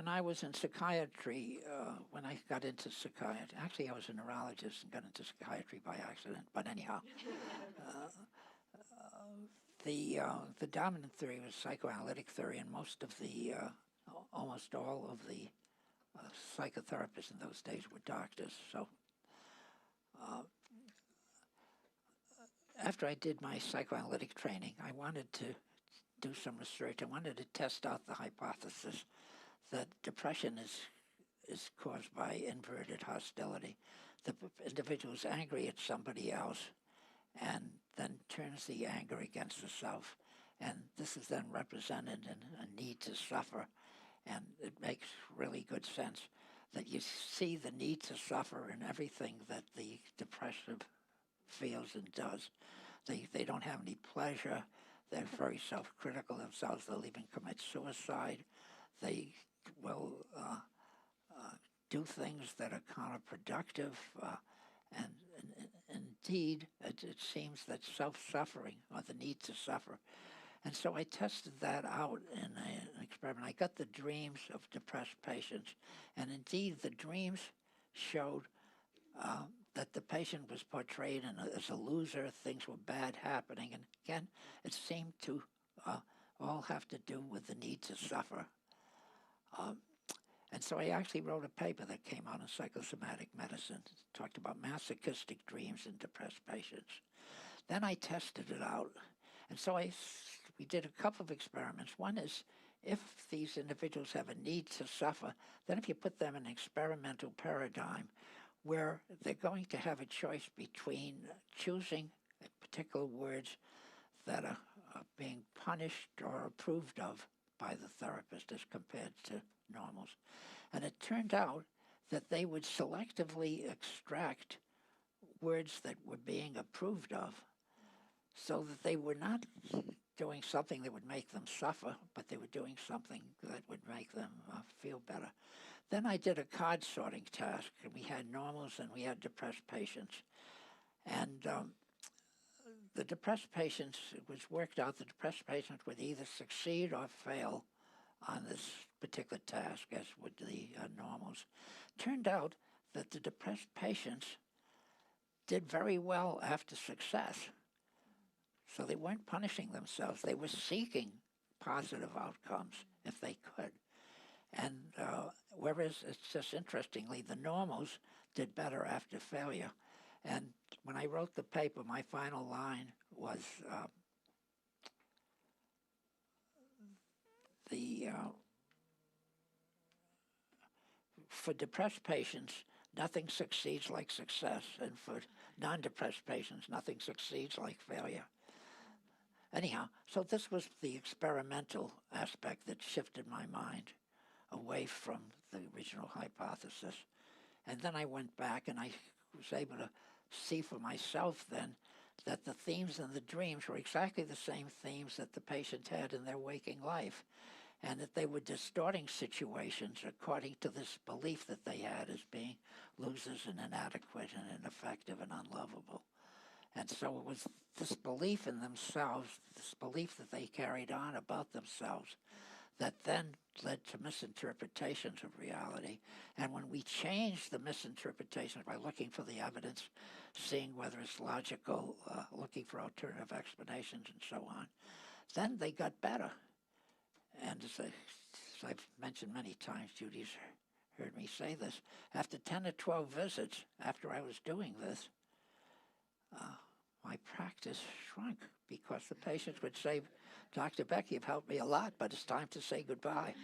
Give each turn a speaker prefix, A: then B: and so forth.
A: when I was in psychiatry, when I got into psychiatry, actually I was a neurologist and got into psychiatry by accident, but anyhow, the dominant theory was psychoanalytic theory, and almost all of the psychotherapists in those days were doctors. So after I did my psychoanalytic training, I wanted to do some research. I wanted to test out the hypothesis that depression is caused by inverted hostility. The individual is angry at somebody else and then turns the anger against the self. And this is then represented in a need to suffer. And it makes really good sense that you see the need to suffer in everything that the depressive feels and does. They don't have any pleasure. They're very self-critical themselves. They'll even commit suicide. They will do things that are counterproductive. And indeed, it seems that self-suffering, or the need to suffer. And so I tested that out in an experiment. I got the dreams of depressed patients. And indeed, the dreams showed that the patient was portrayed as a loser, things were bad happening. And again, it seemed to all have to do with the need to suffer. And so I actually wrote a paper that came out in Psychosomatic Medicine. It talked about masochistic dreams in depressed patients. Then I tested it out. And so we did a couple of experiments. One is, if these individuals have a need to suffer, then if you put them in an experimental paradigm where they're going to have a choice between choosing particular words that are being punished or approved of by the therapist as compared to normals. And it turned out that they would selectively extract words that were being approved of, so that they were not doing something that would make them suffer, but they were doing something that would make them feel better. Then I did a card sorting task, and we had normals and we had depressed patients. And the depressed patients, it was worked out, the depressed patients would either succeed or fail on this particular task, as would the normals. Turned out that the depressed patients did very well after success. So they weren't punishing themselves. They were seeking positive outcomes if they could. And whereas, it's just interestingly, the normals did better after failure. And when I wrote the paper, my final line was for depressed patients, nothing succeeds like success, and for non-depressed patients, nothing succeeds like failure. Anyhow, so this was the experimental aspect that shifted my mind away from the original hypothesis. And then I went back and I was able to see for myself then that the themes in the dreams were exactly the same themes that the patient had in their waking life, and that they were distorting situations according to this belief that they had as being losers and inadequate and ineffective and unlovable. And so it was this belief in themselves, this belief that they carried on about themselves, that then led to misinterpretations of reality. And when we changed the misinterpretations by looking for the evidence, seeing whether it's logical, looking for alternative explanations and so on, then they got better. And as I've mentioned many times, Judy's heard me say this, after 10 or 12 visits after I was doing this, my practice shrunk, because the patients would say, Dr. Beck, you've helped me a lot, but it's time to say goodbye.